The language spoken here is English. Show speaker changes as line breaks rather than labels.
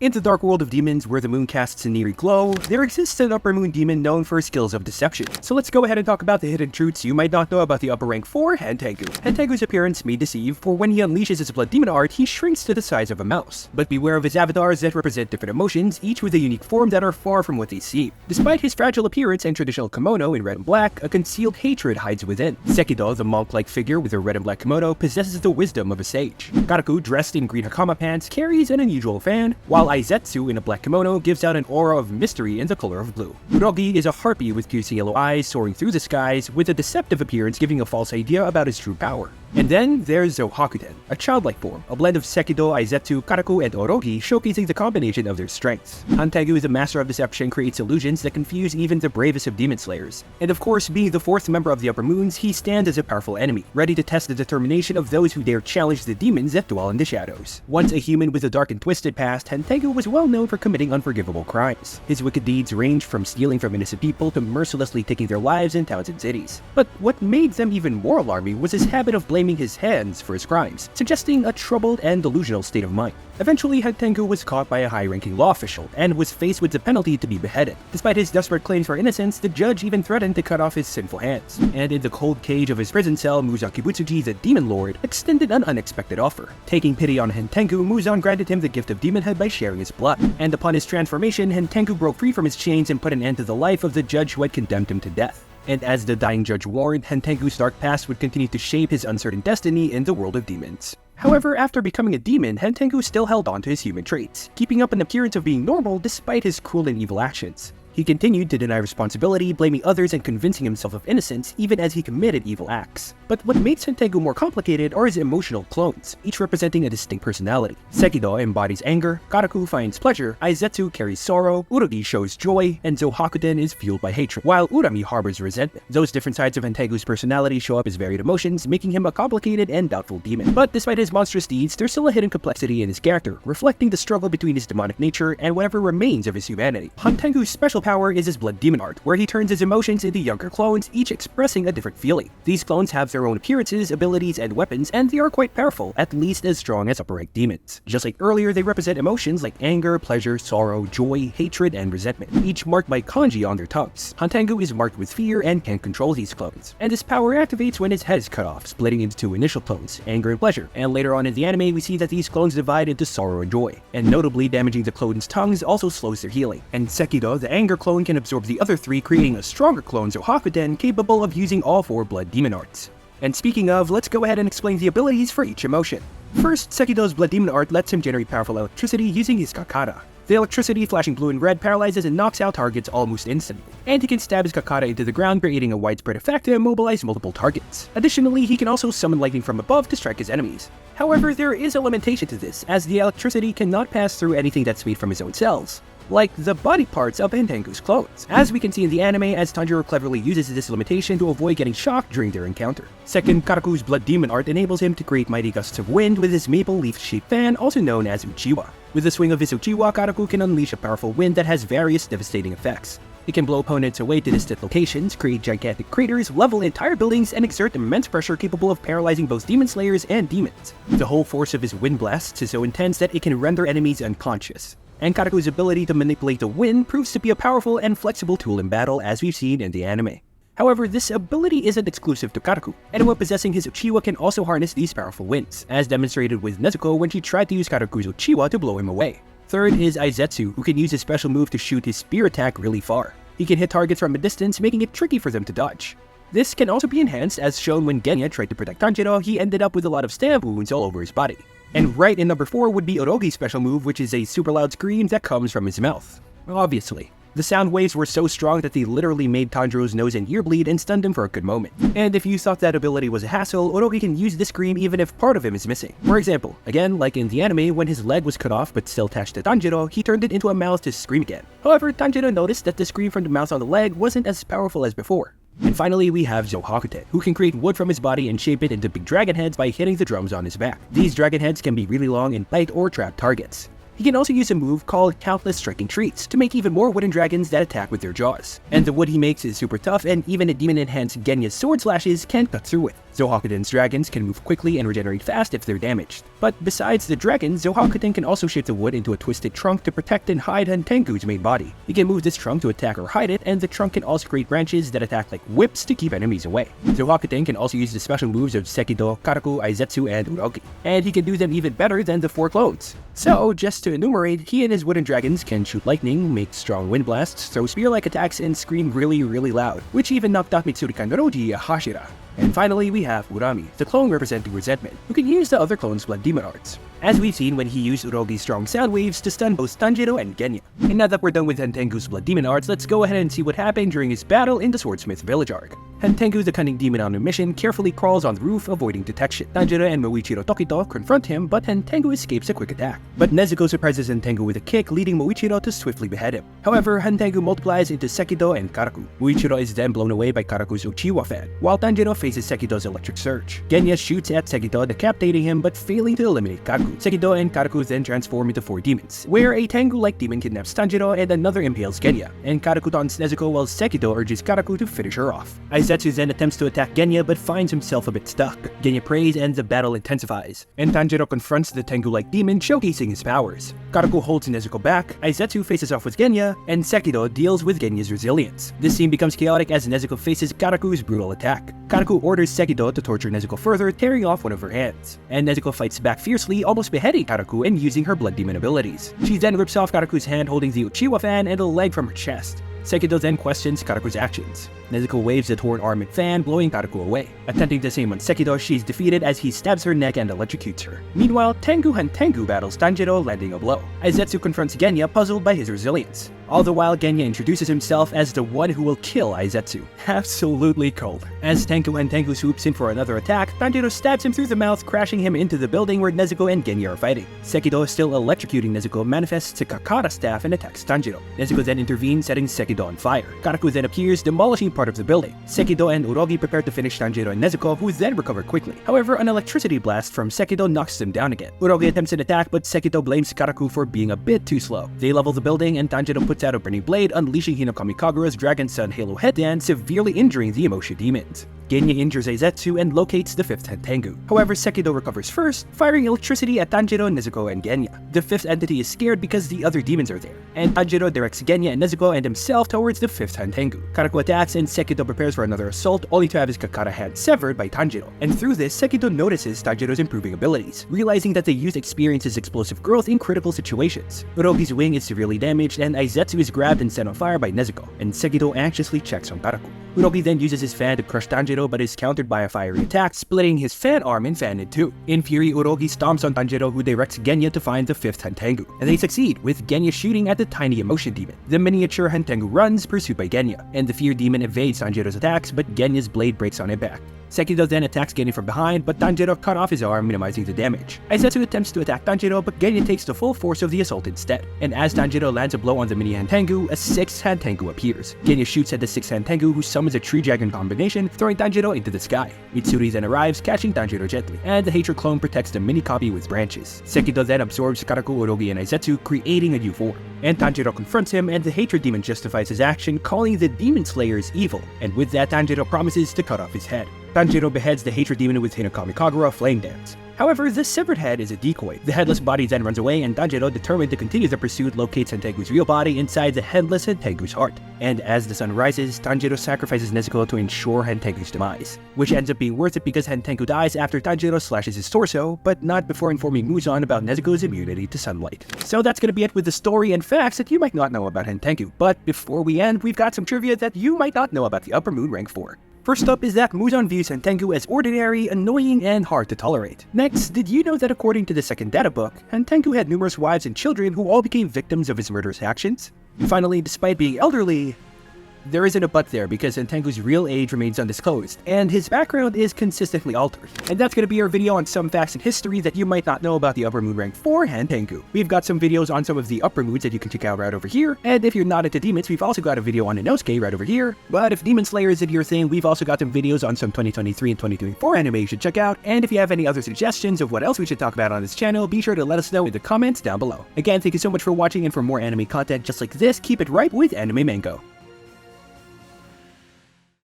In the dark world of demons, where the moon casts an eerie glow, there exists an upper moon demon known for his skills of deception. So let's go ahead and talk about the hidden truths you might not know about the upper rank 4, Hantengu. Hantengu's appearance may deceive, for when he unleashes his blood demon art, he shrinks to the size of a mouse. But beware of his avatars that represent different emotions, each with a unique form that are far from what they seem. Despite his fragile appearance and traditional kimono in red and black, a concealed hatred hides within. Sekido, the monk-like figure with a red and black kimono, possesses the wisdom of a sage. Karaku, dressed in green hakama pants, carries an unusual fan, while Aizetsu in a black kimono gives out an aura of mystery in the color of blue. Urogi is a harpy with piercing yellow eyes soaring through the skies, with a deceptive appearance giving a false idea about his true power. And then there's Zohakuten, a childlike form, a blend of Sekido, Aizetsu, Karaku, and Orogi, showcasing the combination of their strengths. Hantengu is a master of deception, creates illusions that confuse even the bravest of demon slayers. And of course, being the fourth member of the Upper Moons, he stands as a powerful enemy, ready to test the determination of those who dare challenge the demons that dwell in the shadows. Once a human with a dark and twisted past, Hantengu was well known for committing unforgivable crimes. His wicked deeds ranged from stealing from innocent people to mercilessly taking their lives in towns and cities. But what made them even more alarming was his habit of blaming his hands for his crimes, suggesting a troubled and delusional state of mind. Eventually, Hantengu was caught by a high-ranking law official and was faced with the penalty to be beheaded. Despite his desperate claims for innocence, the judge even threatened to cut off his sinful hands. And in the cold cage of his prison cell, Muzan Kibutsuji, the demon lord, extended an unexpected offer. Taking pity on Hantengu, Muzan granted him the gift of demonhood by sharing his blood. And upon his transformation, Hantengu broke free from his chains and put an end to the life of the judge who had condemned him to death. And as the dying judge warned, Hantengu's dark past would continue to shape his uncertain destiny in the world of demons. However, after becoming a demon, Hantengu still held on to his human traits, keeping up an appearance of being normal despite his cruel and evil actions. He continued to deny responsibility, blaming others and convincing himself of innocence even as he committed evil acts. But what makes Hantengu more complicated are his emotional clones, each representing a distinct personality. Sekido embodies anger, Karaku finds pleasure, Aizetsu carries sorrow, Urogi shows joy, and Zohakuten is fueled by hatred, while Urami harbors resentment. Those different sides of Hantengu's personality show up as varied emotions, making him a complicated and doubtful demon. But despite his monstrous deeds, there's still a hidden complexity in his character, reflecting the struggle between his demonic nature and whatever remains of his humanity. Hantengu's special power is his blood demon art, where he turns his emotions into younger clones, each expressing a different feeling. These clones have their own appearances, abilities, and weapons, and they are quite powerful, at least as strong as upper rank demons. Just like earlier, they represent emotions like anger, pleasure, sorrow, joy, hatred, and resentment, each marked by kanji on their tongues. Hantengu is marked with fear and can control these clones, and his power activates when his head is cut off, splitting into two initial clones, anger and pleasure. And later on in the anime, we see that these clones divide into sorrow and joy, and notably damaging the clones' tongues also slows their healing. And Sekido, the anger clone, can absorb the other three, creating a stronger clone Zohakuten capable of using all four blood demon arts. And speaking of, let's go ahead and explain the abilities for each emotion. First, Sekido's blood demon art lets him generate powerful electricity using his kakara. The electricity flashing blue and red paralyzes and knocks out targets almost instantly, and he can stab his kakara into the ground, creating a widespread effect to immobilize multiple targets. Additionally, he can also summon lightning from above to strike his enemies. However, there is a limitation to this, as the electricity cannot pass through anything that's made from his own cells, like the body parts of Hantengu's clones, as we can see in the anime, as Tanjiro cleverly uses this limitation to avoid getting shocked during their encounter. Second, Karaku's blood demon art enables him to create mighty gusts of wind with his maple leaf-shaped fan, also known as Uchiwa. With the swing of his Uchiwa, Karaku can unleash a powerful wind that has various devastating effects. It can blow opponents away to distant locations, create gigantic craters, level entire buildings, and exert immense pressure capable of paralyzing both demon slayers and demons. The whole force of his wind blasts is so intense that it can render enemies unconscious. And Karaku's ability to manipulate the wind proves to be a powerful and flexible tool in battle, as we've seen in the anime. However, this ability isn't exclusive to Karaku. Anyone possessing his Uchiwa can also harness these powerful winds, as demonstrated with Nezuko when she tried to use Karaku's Uchiwa to blow him away. Third is Aizetsu, who can use his special move to shoot his spear attack really far. He can hit targets from a distance, making it tricky for them to dodge. This can also be enhanced, as shown when Genya tried to protect Tanjiro, he ended up with a lot of stab wounds all over his body. And right in number 4 would be Orogi's special move, which is a super loud scream that comes from his mouth. Obviously. The sound waves were so strong that they literally made Tanjiro's nose and ear bleed and stunned him for a good moment. And if you thought that ability was a hassle, Orogi can use this scream even if part of him is missing. For example, again, like in the anime, when his leg was cut off but still attached to Tanjiro, he turned it into a mouth to scream again. However, Tanjiro noticed that the scream from the mouth on the leg wasn't as powerful as before. And finally, we have Zohakuten, who can create wood from his body and shape it into big dragon heads by hitting the drums on his back. These dragon heads can be really long and bite or trap targets. He can also use a move called Countless Striking Treats to make even more wooden dragons that attack with their jaws. And the wood he makes is super tough, and even a demon-enhanced Genya's sword slashes can cut through it. Zohakuten's dragons can move quickly and regenerate fast if they're damaged. But besides the dragons, Zohakuten can also shape the wood into a twisted trunk to protect and hide Hantengu's main body. He can move this trunk to attack or hide it, and the trunk can also create branches that attack like whips to keep enemies away. Zohakuten can also use the special moves of Sekido, Karaku, Aizetsu, and Urogi, and he can do them even better than the 4 clones. So, just to enumerate, he and his wooden dragons can shoot lightning, make strong wind blasts, throw spear-like attacks, and scream really loud, which even knocked out Mitsuri Kanroji Hashira. And finally, we have Urami, the clone representing resentment, who can use the other clone's blood demon arts, as we've seen when he used Urogi's strong sound waves to stun both Tanjiro and Genya. And now that we're done with Hantengu's blood demon arts, let's go ahead and see what happened during his battle in the Swordsmith village arc. Hantengu, the cunning demon on a mission, carefully crawls on the roof, avoiding detection. Tanjiro and Moichiro Tokito confront him, but Hantengu escapes a quick attack. But Nezuko surprises Hantengu with a kick, leading Moichiro to swiftly behead him. However, Hantengu multiplies into Sekido and Karaku. Moichiro is then blown away by Karaku's Uchiwa fan, while Tanjiro faces Sekido's electric surge. Genya shoots at Sekido, decapitating him, but failing to eliminate Karaku. Sekido and Karaku then transform into 4 demons, where a Tengu-like demon kidnaps Tanjiro and another impales Genya, and Karaku taunts Nezuko while Sekido urges Karaku to finish her off. Aizetsu then attempts to attack Genya but finds himself a bit stuck. Genya prays and the battle intensifies, and Tanjiro confronts the Tengu-like demon, showcasing his powers. Karaku holds Nezuko back, Aizetsu faces off with Genya, and Sekido deals with Genya's resilience. This scene becomes chaotic as Nezuko faces Karaku's brutal attack. Karaku orders Sekido to torture Nezuko further, tearing off one of her hands, and Nezuko fights back fiercely, almost beheading Karaku and using her blood demon abilities. She then rips off Karaku's hand holding the Uchiwa fan and a leg from her chest. Sekido then questions Karaku's actions. Nezuko waves the torn arm and fan, blowing Karaku away. Attempting the same on Sekido, she's defeated as he stabs her neck and electrocutes her. Meanwhile, Hantengu battles Tanjiro, landing a blow. Aizetsu confronts Genya, puzzled by his resilience. All the while, Genya introduces himself as the one who will kill Aizetsu. Absolutely cold. As Hantengu swoops in for another attack, Tanjiro stabs him through the mouth, crashing him into the building where Nezuko and Genya are fighting. Sekido, still electrocuting Nezuko, manifests a Kakara staff and attacks Tanjiro. Nezuko then intervenes, setting Sekido on fire. Karaku then appears, demolishing part of the building. Sekido and Urogi prepare to finish Tanjiro and Nezuko, who then recover quickly. However, an electricity blast from Sekido knocks them down again. Urogi attempts an attack, but Sekido blames Karaku for being a bit too slow. They level the building, and Tanjiro puts out a burning blade, unleashing Hinokami Kagura's Dragon Sun Halo Head Dance, severely injuring the Emotion demons. Genya injures Aizetsu and locates the 5th Hantengu. However, Sekido recovers first, firing electricity at Tanjiro, Nezuko, and Genya. The 5th entity is scared because the other demons are there, and Tanjiro directs Genya and Nezuko and himself towards the 5th Hantengu. Karaku attacks and Sekido prepares for another assault, only to have his Kakara hand severed by Tanjiro. And through this, Sekido notices Tanjiro's improving abilities, realizing that the youth experiences explosive growth in critical situations. Urogi's wing is severely damaged, and Aizetsu is grabbed and set on fire by Nezuko, and Sekido anxiously checks on Karaku. Urogi then uses his fan to crush Tanjiro, but is countered by a fiery attack, splitting his fan arm and fan in two. In fury, Urogi stomps on Tanjiro, who directs Genya to find the 5th Hantengu, and they succeed, with Genya shooting at the tiny Emotion demon. The miniature Hantengu runs, pursued by Genya, and the fear demon evades Tanjiro's attacks, but Genya's blade breaks on impact. Sekido then attacks Genya from behind, but Tanjiro cut off his arm, minimizing the damage. Aizetsu attempts to attack Tanjiro, but Genya takes the full force of the assault instead. And as Tanjiro lands a blow on the mini Hantengu, a 6th Hantengu appears. Genya shoots at the 6th Hantengu, who summons a Tree Dragon combination, throwing Tanjiro into the sky. Mitsuri then arrives, catching Tanjiro gently, and the Hatred clone protects the mini copy with branches. Sekido then absorbs Karaku, Urogi, and Aizetsu, creating a new form. And Tanjiro confronts him, and the Hatred demon justifies his action, calling the Demon Slayers evil. And with that, Tanjiro promises to cut off his head. Tanjiro beheads the Hatred demon with Hinokami Kagura Flame Dance. However, the severed head is a decoy. The headless body then runs away, and Tanjiro, determined to continue the pursuit, locates Hantengu's real body inside the headless Hantengu's heart. And as the sun rises, Tanjiro sacrifices Nezuko to ensure Hantengu's demise, which ends up being worth it because Hantengu dies after Tanjiro slashes his torso, but not before informing Muzan about Nezuko's immunity to sunlight. So that's gonna be it with the story and facts that you might not know about Hantengu. But before we end, we've got some trivia that you might not know about the Upper Moon Rank 4. First up is that Muzan views Hantengu as ordinary, annoying, and hard to tolerate. Next, did you know that according to the second data book, Hantengu had numerous wives and children who all became victims of his murderous actions? And finally, despite being elderly, there isn't a but there because Hantengu's real age remains undisclosed, and his background is consistently altered. And that's gonna be our video on some facts and history that you might not know about the Upper Moon Rank 4 Hantengu. We've got some videos on some of the upper moods that you can check out right over here, and if you're not into demons, we've also got a video on Inosuke right over here. But if Demon Slayer isn't your thing, we've also got some videos on some 2023 and 2024 anime you should check out, and if you have any other suggestions of what else we should talk about on this channel, be sure to let us know in the comments down below. Again, thank you so much for watching, and for more anime content just like this, keep it right with Anime Mango.